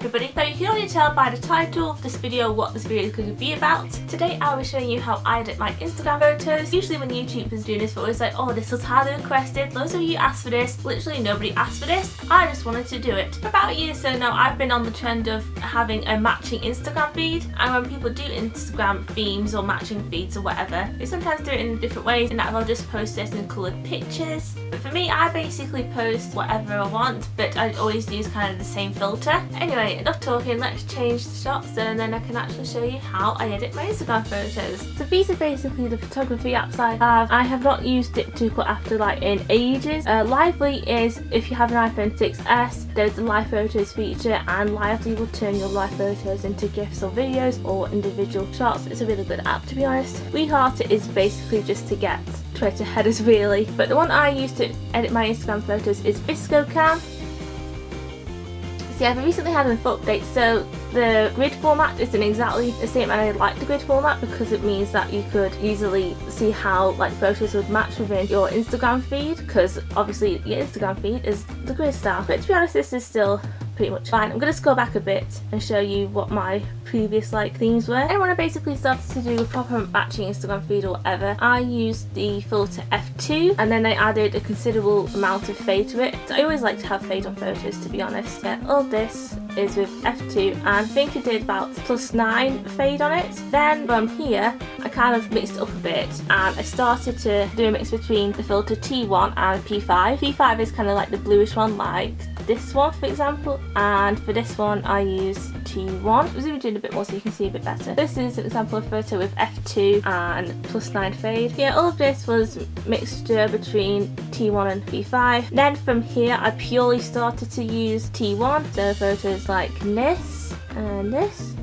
everybody, so you can already tell by the title of this video what this video is going to be about. Today I will be showing you how I edit my Instagram photos. Usually when YouTube is doing this, we're always like, oh, this was highly requested, loads of you asked for this. Literally nobody asked for this, I just wanted to do it. For about a year or so now, I've been on the trend of having a matching Instagram feed, and when people do Instagram themes or matching feeds or whatever, they sometimes do it in different ways, in that they'll just post this in coloured pictures. But for me, I basically post whatever I want, but I always use kind of the same filter. Anyway, enough talking, let's change the shots and then I can actually show you how I edit my Instagram photos. So these are basically the photography apps I have. I have not used it to cut after like in ages. Lively is, if you have an iPhone 6s, there's the live photos feature, and Lively will turn your live photos into GIFs or videos or individual shots. It's a really good app, to be honest. WeHeart is basically just to get Twitter headers really, but the one I use to edit my Instagram photos is VSCOcam. So yeah, I've recently had an update, so the grid format isn't exactly the same, and I like the grid format because it means that you could easily see how like photos would match within your Instagram feed, because obviously your Instagram feed is the grid style. But to be honest, this is still pretty much fine. I'm going to scroll back a bit and show you what my previous like themes were. And when I basically started to do a proper matching Instagram feed or whatever, I used the filter F2, and then I added a considerable amount of fade to it. So I always like to have fade on photos, to be honest. Yeah, all this is with F2, and I think I did about +9 fade on it. Then from here I kind of mixed it up a bit, and I started to do a mix between the filter T1 and P5. P5 is kind of like the bluish one, like this one for example, and for this one I use T1. I'm zooming in a bit more so you can see a bit better. This is an example of photo with F2 and +9 fade. Yeah, all of this was mixture between T1 and P5. Then from here I purely started to use T1, so photos like this and this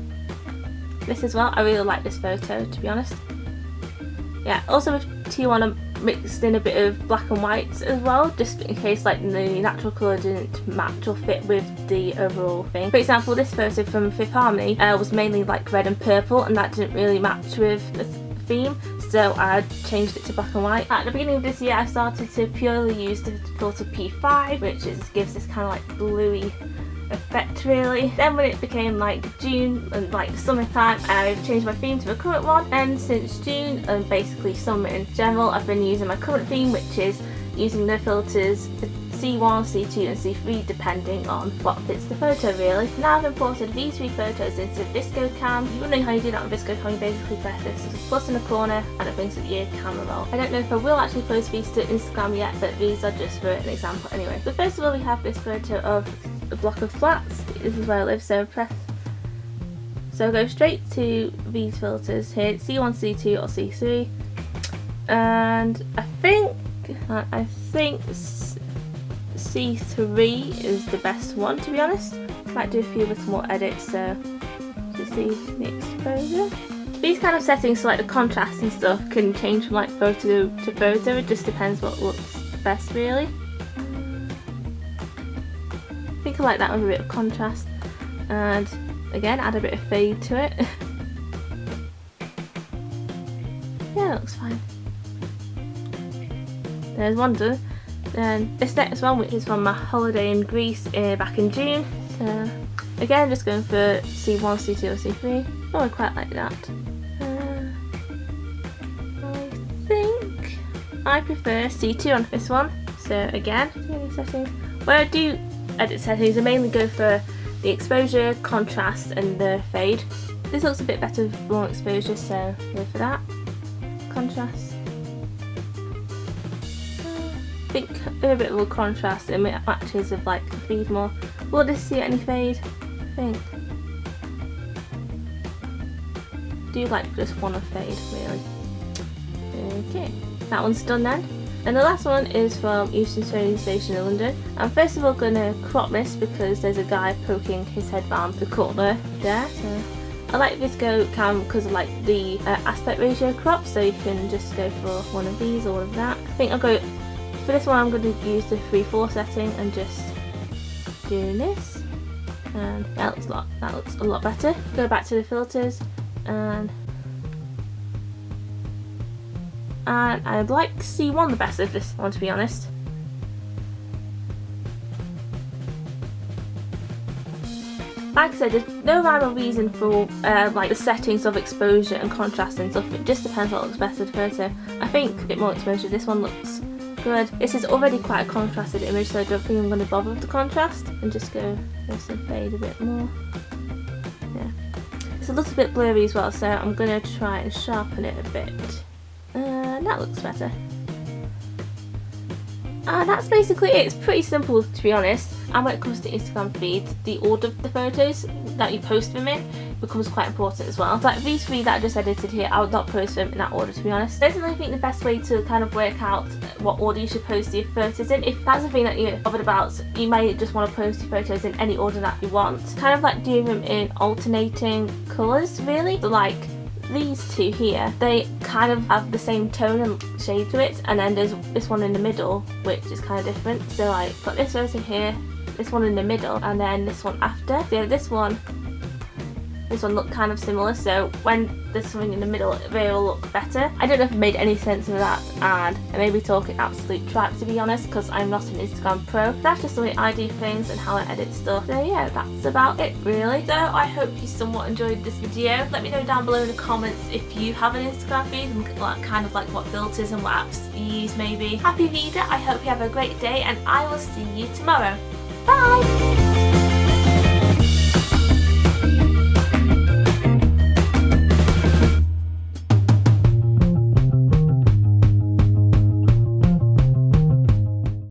as well. I really like this photo, to be honest. Yeah, also with T1 I mixed in a bit of black and whites as well, just in case like the natural colour didn't match or fit with the overall thing. For example, this photo from Fifth Harmony was mainly like red and purple, and that didn't really match with the theme, so I changed it to black and white. At the beginning of this year I started to purely use the filter P5, which gives this kind of like bluey effect really. Then when it became like June and like the summertime, I changed my theme to a current one, and since June and basically summer in general, I've been using my current theme, which is using the filters C1, C2 and C3 depending on what fits the photo really. Now I've imported these three photos into VSCOcam. If you're wondering how you do that on VSCOcam, you basically press this, there's a plus in the corner and it brings up your camera roll. I don't know if I will actually post these to Instagram yet, but these are just for an example anyway. So first of all we have this photo of a block of flats. This is where I live, so go straight to these filters here, C1, C2 or C3, and I think C3 is the best one, to be honest. Might do a few little more edits, so to see the exposure. These kind of settings, so like the contrast and stuff, can change from like photo to photo. It just depends what looks best really. I think I like that with a bit of contrast, and again add a bit of fade to it. Yeah, that looks fine. There's one done. Then this next one, which is from my holiday in Greece back in June. So again, just going for C1, C2 or C3. Oh, I quite like that. I think I prefer C2 on this one. So again, settings. When I do edit settings, I mainly go for the exposure, contrast and the fade. This looks a bit better with more exposure, so go for that. Contrast. I think a bit more contrast, it matches with like the feed more. Will this see any fade? I think. Do like just one of fade really. Okay, that one's done then. And the last one is from Euston Train Station in London. I'm first of all going to crop this because there's a guy poking his head round the corner there. So I like VSCOcam because of like the aspect ratio crop, so you can just go for one of these or one of that. I think I'll go for this one. I'm going to use the 3:4 setting and just do this, and that looks a lot better. Go back to the filters, and I like C1 the best of this one, to be honest. Like I said, there's no rhyme or reason for like the settings of exposure and contrast and stuff. It just depends what looks best with the photo. I think a bit more exposure. This one looks good. This is already quite a contrasted image, so I don't think I'm going to bother with the contrast and just go also fade a bit more. Yeah, it's a little bit blurry as well, so I'm going to try and sharpen it a bit. That looks better. That's basically it. It's pretty simple, to be honest. And when it comes to Instagram feeds, the order of the photos that you post them in becomes quite important as well. Like these three that I just edited here, I would not post them in that order, to be honest. I don't really think the best way to kind of work out what order you should post your photos in, if that's the thing that you're bothered about, you may just want to post your photos in any order that you want. Kind of like doing them in alternating colours, really. So like these two here, they kind of have the same tone and shade to it, and then there's this one in the middle which is kind of different. So like got this photo here, this one in the middle, and then this one after. So this one look kind of similar, so when there's something in the middle they will look better. I don't know if it made any sense of that, and I may be talking absolute tripe, to be honest, because I'm not an Instagram pro. That's just the way I do things and how I edit stuff. So yeah, that's about it really. So I hope you somewhat enjoyed this video. Let me know down below in the comments if you have an Instagram feed and like, kind of like what filters and what apps you use maybe. Happy reader, I hope you have a great day, and I will see you tomorrow. Bye!